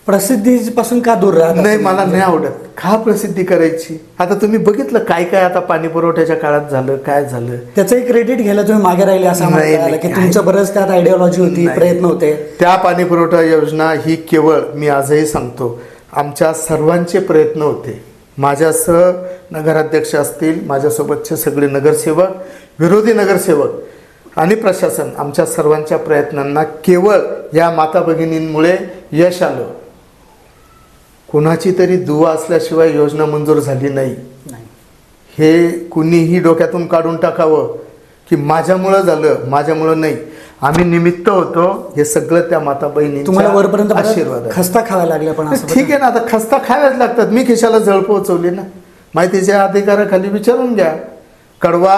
प्रसिद्धीपासून का दूर राहत नाही, मला नाही आवडत. का प्रसिद्धी करायची? आता तुम्ही बघितलं काय काय आता पाणी पुरवठ्याच्या काळात झालं, काय झालं, त्याचंही क्रेडिट घ्यायला तुम्ही मागे राहिले असं म्हणता की तुमचं बरंच त्यात आयडिओलॉजी होती, प्रयत्न होते. त्या पाणी पुरवठा योजना ही केवळ, मी आजही सांगतो, आमच्या सर्वांचे प्रयत्न होते. माझ्यासह नगराध्यक्ष असतील, माझ्यासोबतचे सगळे नगरसेवक, विरोधी नगरसेवक आणि प्रशासन, आमच्या सर्वांच्या प्रयत्नांना केवळ या माता भगिनींमुळे यश आलं. कुणाची तरी दुवा असल्याशिवाय योजना मंजूर झाली नाही. हे कुणीही डोक्यातून काढून टाकावं की माझ्यामुळं झालं, माझ्यामुळं नाही. आम्ही निमित्त होतो. हे सगळं त्या माता बहिणी तुम्हाला वरपर्यंत आशीर्वाद, खस्ता खायला लागला. पण ठीक आहे ना, आता खस्ता खाव्याच लागतात. मी खिशाला जळ पोहोचवली ना. माहितीच्या अधिकाराखाली विचारून घ्या. कडवा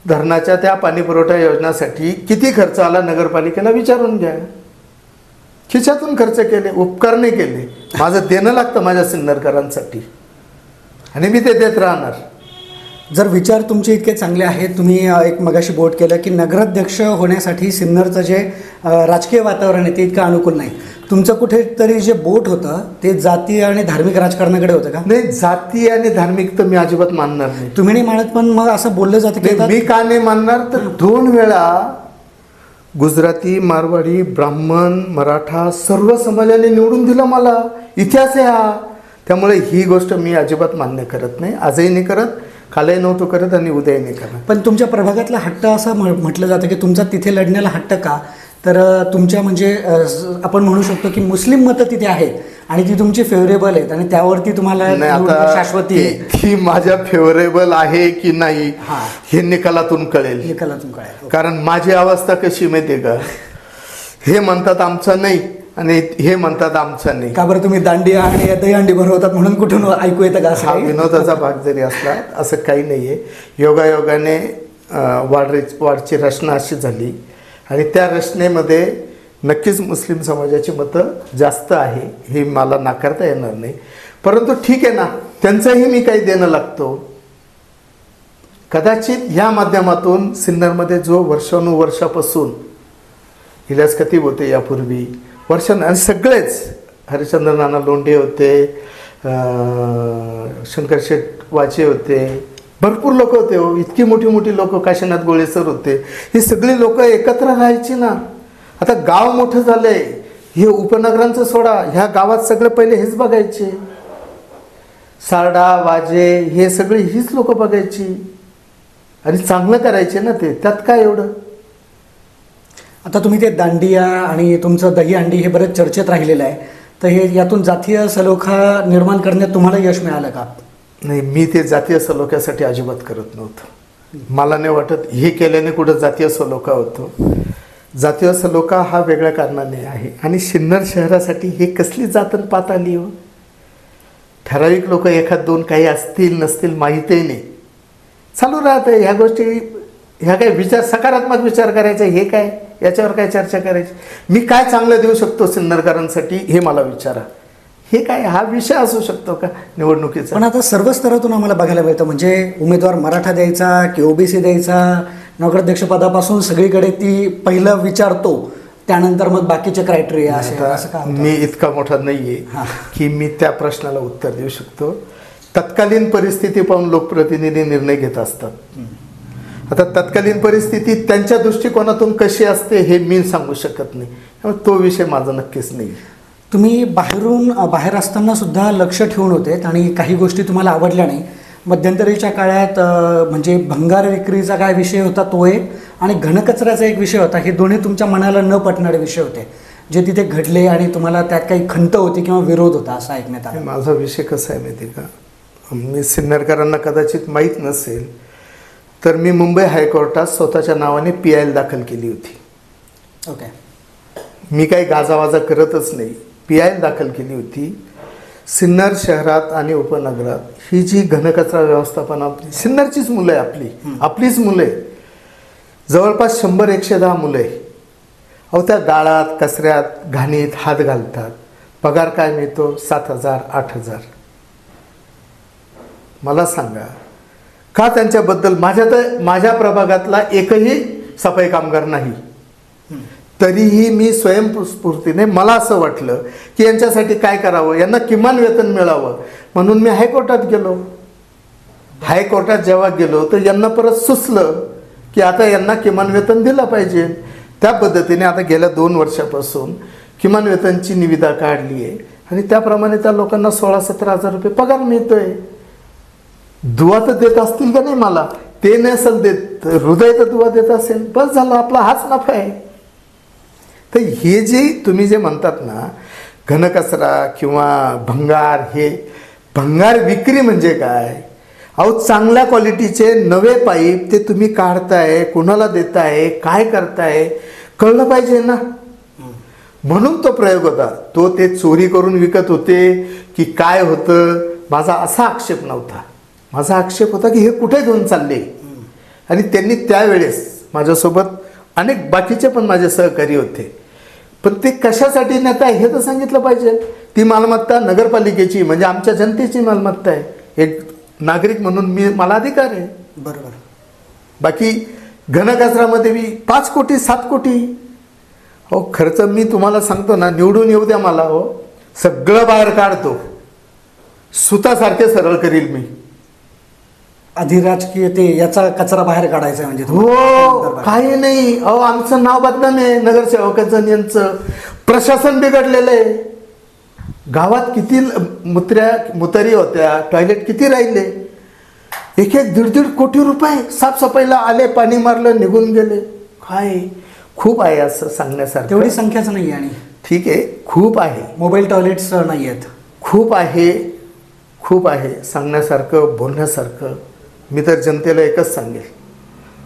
धरणाच्या त्या पाणी पुरवठा योजनासाठी किती खर्च आला नगरपालिकेला विचारून घ्या. खिशातून खर्च केले, उपकार नाही केले. माझं देणं लागतं माझ्या सिन्नरकरांसाठी आणि मी ते देत राहणार. जर विचार तुमचे इतके चांगले आहेत, तुम्ही एक मगाशी बोट केलं की नगराध्यक्ष होण्यासाठी सिन्नरचं जे राजकीय वातावरण आहे ते इतकं अनुकूल नाही. तुमचं कुठेतरी जे बोट होतं ते जाती आणि धार्मिक राजकारणाकडे होतं का? नाही, जाती आणि धार्मिक तर मी अजिबात मानणार नाही. तुम्ही नाही मानत, पण मग असं बोललं जातं की मी का नाही मानणार तर 2 वेळा गुजराती, मारवाडी, ब्राह्मण, मराठा सर्व समाजाने निवडून दिलं मला. इतिहास आहे हा. त्यामुळे ही गोष्ट मी अजिबात मान्य करत नाही. आजही नाही करत, कालही नव्हतो करत आणि उद्याही नाही करत. पण तुमच्या प्रभागातला हट्ट असं म्हटलं जातं की तुमचा तिथे लढण्याला हट्ट का? तर तुमच्या म्हणजे आपण म्हणू शकतो की मुस्लिम मतं तिथे आहेत आणि ती तुमची फेवरेबल आहेत आणि त्यावरती तुम्हाला नाही, निवडणूक आता शाश्वती आहे. ती माझ्या फेवरेबल आहे की नाही हां. हे निकालातून कळेल. निकालातून कळेल. कारण माझी अवस्था कशी माहिती आहे का, हे म्हणतात आमचं नाही आणि हे म्हणतात आमचं नाही. का बरं तुम्ही दांडिया आणि दहीहंडी भरवतात म्हणून कुठून ऐकू येतं का असं हा काही? विनोदाचा भाग जरी असला असं काही नाही आहे. योगायोगाने वाढची रचना अशी झाली आणि त्या रचनेमध्ये नक्कीच मुस्लिम समाजाची मतं जास्त आहे, हे मला नाकारता येणार नाही. परंतु ठीक आहे ना, त्यांचंही मी काही देणं लागतो. कदाचित ह्या माध्यमातून सिन्नरमध्ये जो वर्षानुवर्षापासून इलियास खतीब होते, यापूर्वी आणि सगळेच हरिश्चंद्र नाना लोंढे होते, शंकरशेठ वाचे होते, भरपूर लोक होते हो. इतकी मोठी मोठी लोक, काशीनाथ गोळे सर होते, ही सगळी लोक एकत्र राहायची ना. आता गाव मोठं झालंय, हे उपनगरांचं सोडा, ह्या गावात सगळं पहिले हेच बघायचे. सारडा वाजे हे सगळे हीच लोक बघायची आणि चांगलं करायचे ना ते, त्यात काय एवढं. आता तुम्ही ते दांडिया आणि तुमचं दहीहंडी हे बरेच चर्चेत राहिलेलं आहे, तर हे यातून जातीय सलोखा निर्माण करण्यात तुम्हाला यश मिळालं का? नाही, मी ते जातीय सलोख्यासाठी अजिबात करत नव्हतं. मला नाही वाटत हे केल्याने कुठं जातीय सलोखा होतो. जातीय सलोखा हा वेगळ्या कारणाने आहे. आणि सिन्नर शहरासाठी हे कसली जातन पात आली हो. ठराविक लोक एखाद दोन काही असतील नसतील माहीतही नाही, चालू राहतं ह्या गोष्टी. ह्या काय विचार, सकारात्मक विचार करायचा, हे काय याच्यावर काय चर्चा करायची. मी काय चांगलं देऊ शकतो सिन्नरकरांसाठी हे मला विचारा. हे काय हा विषय असू शकतो का निवडणुकीचा? पण आता सर्व स्तरातून आम्हाला बघायला मिळतं, म्हणजे उमेदवार मराठा द्यायचा की ओबीसी द्यायचा, नगराध्यक्षपदापासून सगळीकडे ती पहिलं विचारतो, त्यानंतर मग बाकीचे क्रायटेरिया असे. असं का होतं? मी इतका मोठा नाहीये की मी त्या प्रश्नाला उत्तर देऊ शकतो. तत्कालीन परिस्थिती पाहून लोकप्रतिनिधी निर्णय घेत असतात. आता तत्कालीन परिस्थिती त्यांच्या दृष्टिकोनातून कशी असते हे मी सांगू शकत नाही, त्यामुळे तो विषय माझा नक्कीच नाही. तुम्ही बाहेर असताना सुद्धा लक्ष ठेवून होते आणि काही गोष्टी तुम्हाला आवडल्या नाही. मध्यंतरीच्या काळात म्हणजे भंगार विक्रीचा काय विषय होता तो एक, आणि घनकचऱ्याचा एक विषय होता. हे दोन्ही तुमच्या मनाला न पटणारे विषय होते जे तिथे घडले आणि तुम्हाला त्यात काही खंत होती किंवा विरोध होता असं ऐकण्यात आलं. माझा विषय कसा आहे माहिती का, मी सिन्नरकरांना कदाचित माहीत नसेल तर मी मुंबई हायकोर्टात स्वतःच्या नावाने PIL दाखल केली होती. ओके. मी काही गाजावाजा करतच नाही. PIL दाखल केली होती. सिन्नर शहरात आणि उपनगरात ही जी घनकचरा व्यवस्थापन आपली सिन्नरचीच मुलं आहे, आपलीच मुलं आहे, जवळपास 100-110 मुलं आहे. अहो त्या गाळात कचऱ्यात घाणीत हात घालतात. पगार काय मिळतो? 7,000-8,000. मला सांगा का त्यांच्याबद्दल माझ्या प्रभागातला एकही सफाई कामगार नाही, तरीही मी स्वयंस्फूर्तीने मला असं वाटलं की यांच्यासाठी काय करावं, यांना किमान वेतन मिळावं, म्हणून मी हायकोर्टात गेलो. हायकोर्टात जेव्हा गेलो तर यांना परत सुचलं की आता यांना किमान वेतन दिलं पाहिजे. त्या पद्धतीने आता गेल्या 2 वर्षापासून किमान वेतनची निविदा काढली आहे आणि त्याप्रमाणे त्या लोकांना 16-17 हजार रुपये पगार मिळतोय. दुवा तर देत असतील का नाही मला, ते नसेल देत, हृदय तर दुवा देत असेल, बस झालं, आपला हाच नफा आहे. तर हे जे तुम्ही जे म्हणतात ना घनकचरा किंवा भंगार, हे भंगार विक्री म्हणजे काय? अहो चांगल्या क्वालिटीचे नवे पाईप ते तुम्ही काढताय, कोणाला देताय, काय करताय, कळलं पाहिजे ना. म्हणून तो प्रयोग होता. तो ते चोरी करून विकत होते की काय होतं, माझा असा आक्षेप नव्हता. माझा आक्षेप होता की हे कुठे घेऊन चालले. आणि त्यांनी त्यावेळेस माझ्यासोबत अनेक बाकीचे पण माझे सहकारी होते, पण ते कशासाठी नेत आहे हे तर सांगितलं पाहिजे. ती मालमत्ता नगरपालिकेची म्हणजे आमच्या जनतेची मालमत्ता आहे. एक नागरिक म्हणून मला अधिकार आहे. बरोबर. बाकी घनकचऱ्यामध्ये मी 5 कोटी 7 कोटी हो खर्च, मी तुम्हाला सांगतो ना, निवडून येऊ द्या मला, हो सगळं बाहेर काढतो, सुतासारखे सरळ करील मी. आधी राजकीय ते याचा कचरा बाहेर काढायचा म्हणजे हो, काही नाही. अहो आमचं नाव बदनाम आहे नगरसेवकाचं, यांचं प्रशासन बिघडलेलं आहे. गावात किती मुतारी होत्या, टॉयलेट किती राहिले, 1-1, 1.5 कोटी रुपये साफसफाईला आले, पाणी मारलं, निघून गेले. काय खूप आहे असं सांगण्यासारखं. तेवढी संख्याच नाही आहे. आणि ठीक आहे, खूप आहे. मोबाईल टॉयलेट्स नाही आहेत. खूप आहे, खूप आहे सांगण्यासारखं, बोलण्यासारखं. मी तर जनतेला एकच सांगेल,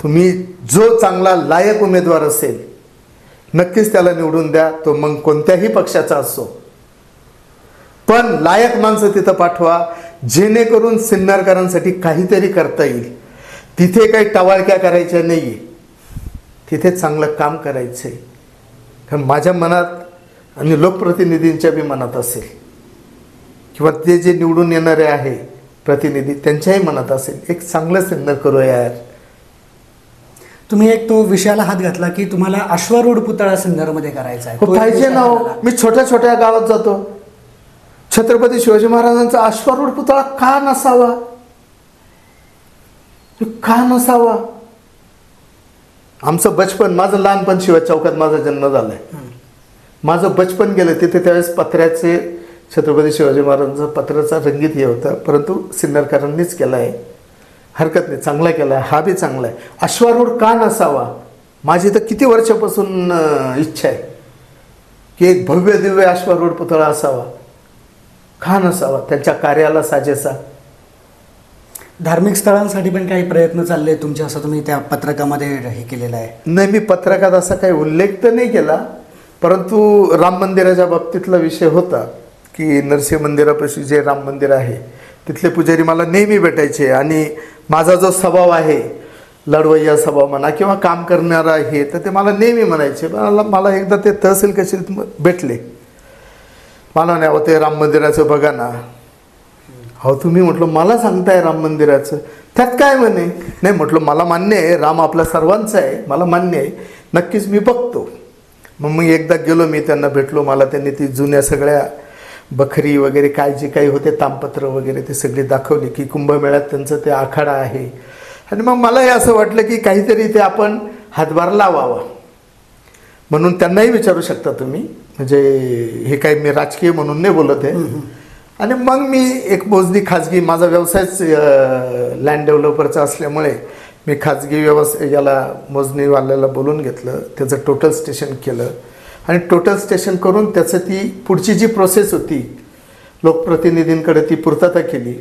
तुम्ही जो चांगला लायक उमेदवार असेल नक्कीच त्याला निवडून द्या, तो मग कोणत्याही पक्षाचा असो. पण लायक माणसं तिथं पाठवा, जेणेकरून सिन्नरकरांसाठी काहीतरी करता येईल. तिथे काही टवाळक्या करायच्या नाही आहे, तिथे चांगलं काम करायचं आहे. कारण माझ्या मनात आणि लोकप्रतिनिधींच्या बी मनात असेल, किंवा ते जे निवडून येणारे आहे प्रतिनिधी त्यांच्याही मनात असेल, एक चांगलं सिन्नर करूया यार. तुम्ही एक तो विषयाला हात घातला की तुम्हाला अश्वारूढ पुतळा सिन्नरमध्ये करायचा आहे. तो एक पाहिजे विषय ना हो. आला. मी छोट्या छोट्या गावात जातो, छत्रपती शिवाजी महाराजांचा अश्वारूढ पुतळा का नसावा? का नसावा? आमचं बचपन, माझं लहानपण शिवाजी चौकात माझा जन्म झालाय. माझं बचपन गेलं तिथे. त्यावेळेस पत्र्याचे, छत्रपती शिवाजी महाराजांचा पत्राचा रंगीत हे होता, परंतु सिन्नरकरांनीच केला आहे. हरकत नाही, चांगला केला आहे, हा बी चांगला आहे. अश्वारूढ का नसावा? माझी तर किती वर्षापासून इच्छा आहे की एक भव्य दिव्य अश्वारूढ पुतळा असावा. का नसावा? त्यांच्या कार्याला साजेसा. धार्मिक स्थळांसाठी पण काही प्रयत्न चालले तुमचे, असं तुम्ही त्या पत्रकामध्ये हे केलेलं आहे? नाही, मी पत्रकात असा काही उल्लेख तर नाही केला, परंतु राम मंदिराच्या बाबतीतला विषय होता की नरसिंह मंदिरापाशी जे राम मंदिर आहे तिथले पुजारी मला नेहमी भेटायचे. आणि माझा जो स्वभाव आहे, लढवय्या स्वभाव म्हणा किंवा काम करणारा आहे, तर ते मला नेहमी म्हणायचे. मला एकदा ते तहसील कचेरीत भेटले. मला नाही, ते राम मंदिराचं बघा ना. हो तुम्ही, म्हटलं मला सांगताय राम मंदिराचं, त्यात काय म्हणे? नाही म्हटलं, मला मान्य आहे, राम आपला सर्वांचा आहे, मला मान्य आहे, नक्कीच मी बघतो. मग एकदा गेलो, मी त्यांना भेटलो. मला त्यांनी ती जुन्या सगळ्या बखरी वगैरे काय जे काही होते तामपत्र वगैरे ते सगळे दाखवले की कुंभमेळ्यात त्यांचं ते आखाडा आहे. आणि मग मला हे असं वाटलं की काहीतरी ते आपण हातभार लावावा, म्हणून त्यांनाही विचारू शकता तुम्ही. म्हणजे हे काही मी राजकीय म्हणून नाही बोलत आहे. आणि मग मी एक मोजणी खाजगी, माझा व्यवसायच लँड डेव्हलपरचा असल्यामुळे मी खाजगी याला मोजणीवाल्याला बोलून घेतलं, त्याचं टोटल स्टेशन केलं. आणि टोटल स्टेशन करून त्याचं ती पुढची जी प्रोसेस होती लोकप्रतिनिधींकडे ती पूर्तता केली.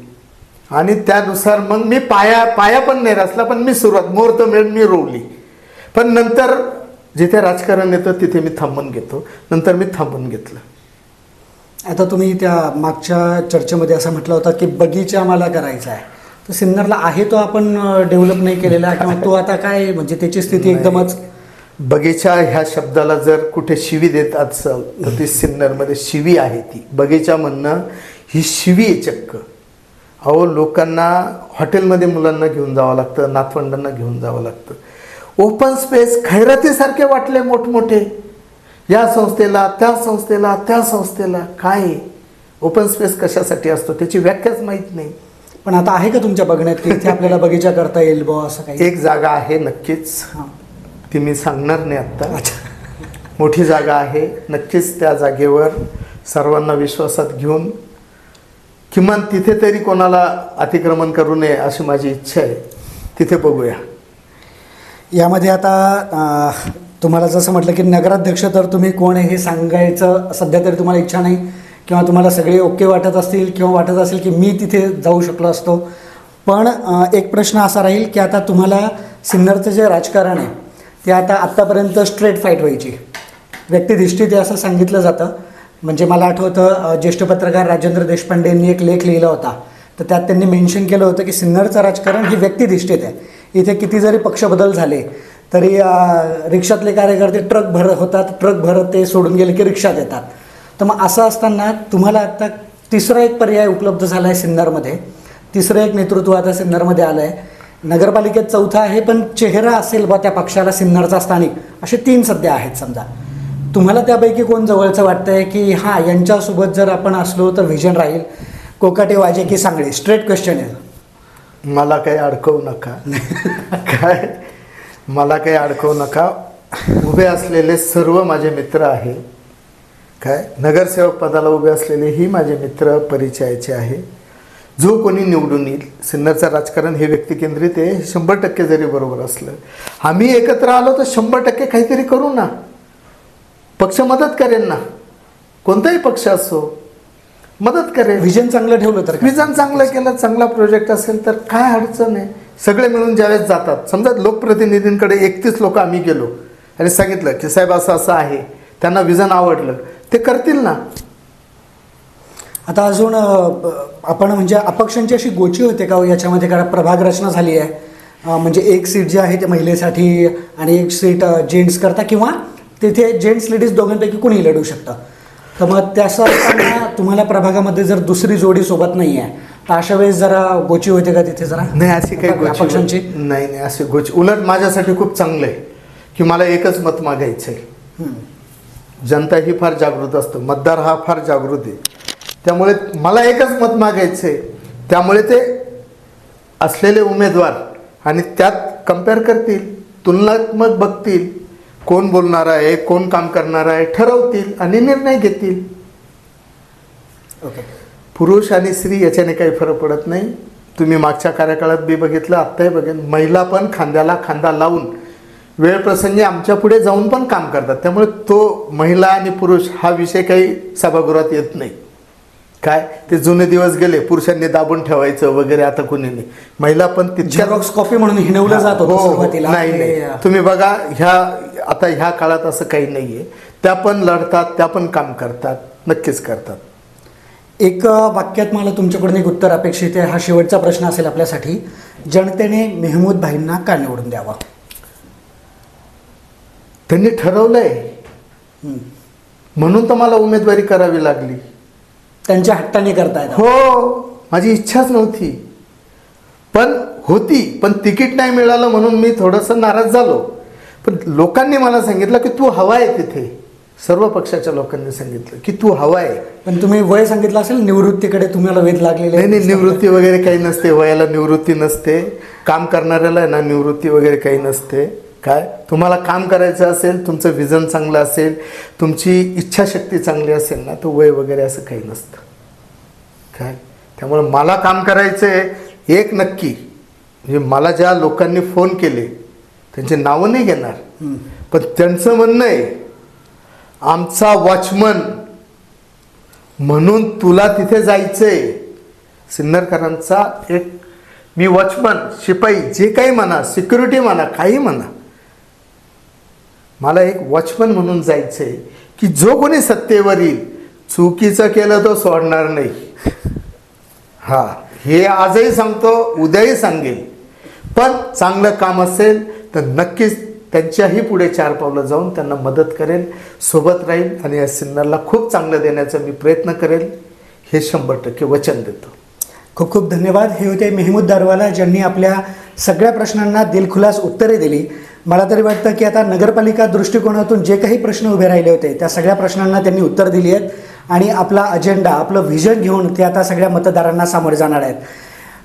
आणि त्यानुसार मग मी पाया पण नाही रचला, पण मी सुरुवात मुहूर्त मिळून मी रोवली. पण नंतर जिथे राजकारण येतं तिथे मी थांबून घेतो, नंतर मी थांबून घेतलं. आता तुम्ही त्या मागच्या चर्चेमध्ये असं म्हटलं होतं की बगीचा मला करायचा आहे, तर सिन्नरला आहे तो आपण डेव्हलप नाही केलेला, किंवा तो आता काय म्हणजे त्याची स्थिती एकदमच. बगीचा ह्या शब्दाला जर कुठे शिवी देत असेल तर ती सिन्नरमध्ये शिवी आहे. ती बगीचा म्हणणं ही शिवी आहे चक्क. अहो, लोकांना हॉटेलमध्ये मुलांना घेऊन जावं लागतं, नातवंडांना घेऊन जावं लागतं. ओपन स्पेस खैरातीसारखे वाटले मोठमोठे, या संस्थेला त्या संस्थेला त्या संस्थेला. काय ओपन स्पेस कशासाठी असतो त्याची व्याख्याच माहीत नाही. पण आता आहे का तुमच्या बघण्यात की इथे आपल्याला बगीचा करता येईल बुवा असं काही? एक जागा आहे नक्कीच, ती मी सांगणार नाही आत्ता. मोठी जागा आहे नक्कीच. त्या जागेवर सर्वांना विश्वासात घेऊन किमान तिथे तरी कोणाला अतिक्रमण करू नये अशी माझी इच्छा आहे. तिथे बघूया. यामध्ये आता तुम्हाला जसं म्हटलं की नगराध्यक्ष तर तुम्ही कोण आहे हे सांगायचं सध्या तरी तुम्हाला इच्छा नाही, किंवा तुम्हाला सगळे ओके वाटत असतील किंवा वाटत असेल की मी तिथे जाऊ शकलो असतो. पण एक प्रश्न असा राहील की आता तुम्हाला सिन्नरचं जे राजकारण आहे ते आता आत्तापर्यंत स्ट्रेट फाईट व्हायची, व्यक्तिनिष्ठ ते असं सांगितलं जातं. म्हणजे मला आठवतं ज्येष्ठ पत्रकार राजेंद्र देशपांडे यांनी एक लेख लिहिला होता, तर त्यात त्यांनी मेन्शन केलं होतं की सिन्नरचं राजकारण ही व्यक्तिनिष्ठित आहे. इथे किती जरी पक्षबदल झाले तरी रिक्षातले कार्यकर्ते ट्रक भरत होतात, ट्रक भरत ते सोडून गेले की रिक्षात येतात. तर मग असं असताना तुम्हाला आता तिसरा एक पर्याय उपलब्ध झाला आहे सिन्नरमध्ये, तिसरं एक नेतृत्व आता सिन्नरमध्ये आलं आहे. नगरपालिकेत चौथा आहे, पण चेहरा असेल बा त्या पक्षाला सिन्नरचा स्थानिक, असे 3 सध्या आहेत समजा. तुम्हाला त्यापैकी कोण जवळचं वाटतंय की हां यांच्यासोबत जर आपण असलो तर व्हिजन राहील? कोकाटे, वाजे की सांगळे? स्ट्रेट क्वेश्चन आहे. मला काही अडकवू नका. काय मला काही अडकवू नका. उभे असलेले सर्व माझे मित्र आहे. काय नगरसेवक पदाला उभे असलेले ही माझे मित्र परिचयाचे आहे. जो कोणी निवडून येईल, सिन्नरचं राजकारण हे व्यक्तिकेंद्रित आहे, 100% जरी बरोबर असलं, आम्ही एकत्र आलो तर 100% काहीतरी करू ना. पक्ष मदत करेन ना, कोणताही पक्ष असो मदत करेल. विजन चांगलं ठेवलं तर विजन चांगलं केलं, चांगला प्रोजेक्ट असेल तर काय अडचण आहे. सगळे मिळून ज्यावेळेस जातात, समजा लोकप्रतिनिधींकडे 31 लोक आम्ही गेलो आणि सांगितलं की साहेब असं असं आहे, त्यांना विजन आवडलं, ते करतील ना. आता अजून आपण म्हणजे अपक्षांची अशी गोची होते का हो याच्यामध्ये? कारण प्रभाग रचना झाली आहे, म्हणजे एक सीट जी आहे ते महिलेसाठी आणि एक सीट जेंट्स करता, किंवा तिथे जेंट्स लेडीज दोघांपैकी कोणी लढू शकतं. तर मग त्याचं असताना तुम्हाला प्रभागामध्ये जर दुसरी जोडी सोबत नाही आहे तर अशा वेळेस जरा गोची होते का तिथे? जरा नाही, अशी काही गोची अपक्षांची नाही. नाही अशी गोची, उलट माझ्यासाठी खूप चांगलं आहे की मला एकच मत मागायचं आहे. जनता ही फार जागृत असतं, मतदार हा फार जागृत आहे, त्यामुळे मला एकच मत मागायचं आहे. त्यामुळे ते असलेले उमेदवार आणि त्यात कम्पेअर करतील, तुलनात्मक बघतील, कोण बोलणार आहे, कोण काम करणार आहे, ठरवतील आणि निर्णय घेतील. ओके. पुरुष आणि स्त्री याच्याने काही फरक पडत नाही. तुम्ही मागच्या कार्यकाळात बी बघितलं, आत्ताही बघेन, महिला पण खांद्याला खांदा लावून वेळ प्रसंगी आमच्या पुढे जाऊन पण काम करतात. त्यामुळे तो महिला आणि पुरुष हा विषय काही सभागृहात येत नाही. काय ते जुने दिवस गेले, पुरुषांनी दाबून ठेवायचं वगैरे, आता कोणी नाही. महिला पण झेरॉक्स कॉपी म्हणून हिणवलं जात होतं सुरुवातीला. नाही, तुम्ही बघा आता ह्या काळात असं काही नाहीये. त्या पण लढतात, त्या पण काम करतात, नक्कीच करतात. एक वाक्यात मला तुमच्याकडून एक उत्तर अपेक्षित आहे. हा शेवटचा प्रश्न असेल आपल्यासाठी. जनतेने मेहमूद भाईंना का निवडून द्यावा? त्यांनी ठरवलंय म्हणून तर मला उमेदवारी करावी लागली. त्यांच्या हट्टाने करतायत? हो, माझी इच्छाच नव्हती पण होती, पण तिकीट नाही मिळालं म्हणून मी थोडंसं नाराज झालो. पण लोकांनी मला सांगितलं की तू हवा आहे तिथे, सर्व पक्षाच्या लोकांनी सांगितलं की तू हवा आहे. पण तुम्ही वय सांगितलं असेल, निवृत्तीकडे तुम्हाला वेध लागलेले? नाही, निवृत्ती वगैरे काही नसते, वयाला निवृत्ती नसते. काम करणाऱ्याला आहे ना निवृत्ती वगैरे काही नसते. काय तुम्हाला काम करायचं असेल, तुमचं विजन चांगलं असेल, तुमची इच्छाशक्ती चांगली असेल ना, तर वय वगैरे असं काही नसतं. काय त्यामुळे मला काम करायचं आहे एक नक्की. म्हणजे मला ज्या लोकांनी फोन केले त्यांचे नावं नाही घेणार, पण त्यांचं म्हणणं आहे आमचा वॉचमन म्हणून तुला तिथे जायचंय. सिन्नरकरांचा एक मी वॉचमन, शिपाई, जे काही म्हणा, सिक्युरिटी म्हणा, काही म्हणा, मला एक वॉचमन म्हणून जायचंय की जो कोणी सत्तेवर येईल चुकीचं केलं तो सोडणार नाही. हा, हे आजही सांगतो, उद्याही सांगेल. पण चांगलं काम असेल तर नक्कीच त्यांच्याही पुढे 4 पावलं जाऊन त्यांना मदत करेल, सोबत राहील आणि या सिन्नरला खूप चांगलं देण्याचा मी प्रयत्न करेल, हे 100% वचन देतो. खूप खूप धन्यवाद. हे होते मेहमूद दारवाला, ज्यांनी आपल्या सगळ्या प्रश्नांना दिलखुलास उत्तरे दिली. मला तरी वाटतं की आता नगरपालिका दृष्टिकोनातून जे काही प्रश्न उभे राहिले होते त्या सगळ्या प्रश्नांना त्यांनी उत्तर दिली आहेत आणि आपला अजेंडा, आपलं व्हिजन घेऊन ते आता सगळ्या मतदारांना सामोरे जाणार आहेत.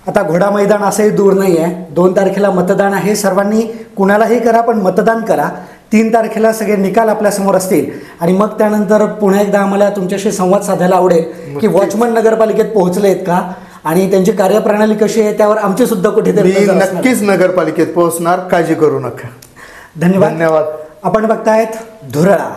आता घोडा मैदान असंही दूर नाही आहे. 2 तारखेला मतदान आहे. सर्वांनी कुणालाही करा पण मतदान करा. 3 तारखेला सगळे निकाल आपल्यासमोर असतील आणि मग त्यानंतर पुन्हा एकदा आम्हाला तुमच्याशी संवाद साधायला आवडेल की वॉचमन नगरपालिकेत पोहोचलेत का आणि त्यांची कार्यप्रणाली कशी आहे त्यावर आमची सुद्धा कुठेतरी नक्कीच नगरपालिकेत पोहोचणार, काळजी करू नका. धन्यवाद. आपण बघतायत धुरळा.